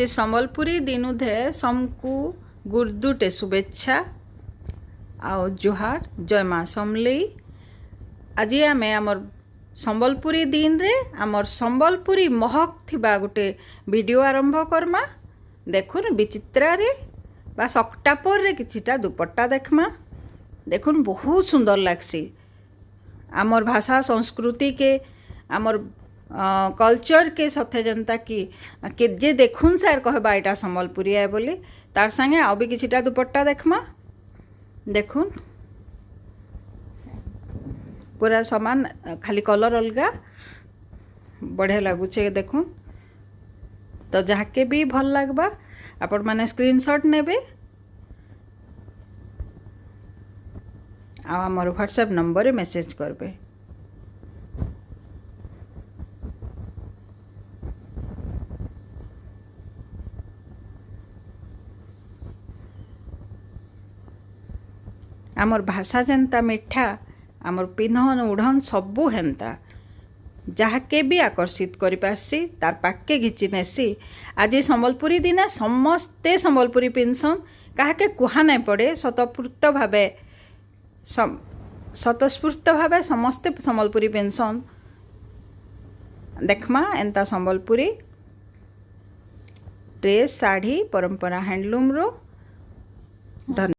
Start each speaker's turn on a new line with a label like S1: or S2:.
S1: संबलपुरी दिनुधे समकु गुर्दुटे शुभेच्छा आओ जुहार जय माँ समलेई। आज आम आमर संबलपुरी दिन रे आमर संबलपुरी महक थिबा गोटे वीडियो आरंभ करमा। देखुन विचित्रा रे बा अक्टापर रे किछिटा दुपट्टा देखमा। देखुन बहुत सुंदर लागसी। आमर भाषा संस्कृति के आमर कल्चर के साथे जनता की के जे देखुन सार कहबा एटा संबलपुरी है बोली। तार संगे आउ भी किछिटा दुपट्टा देखमा। देखुन पूरा समान खाली कलर अलगा बढ़िया लगुचे। देखुन तो जाके भी भल लगबा आपण माने स्क्रीनशॉट नेबे आ हमर व्हाट्सएप नंबर रे मैसेज करबे। आमर भाषा जेनता मिठा आमर पिन्हन उड़न सबू हेन्ता जहाँके भी आकर्षित करि पारसी तार पाके घिची नेसी। आज संबलपुरी दिन समस्ते संबलपुरी पिन्सन काहे कुहा नहीं पड़े। स्वतःस्फूर्त भावे समस्ते संबलपुरी पिन्सन। देखमा एंता संबलपुरी ड्रेस साड़ी परंपरा हैंडलूम रो। धन्यवाद।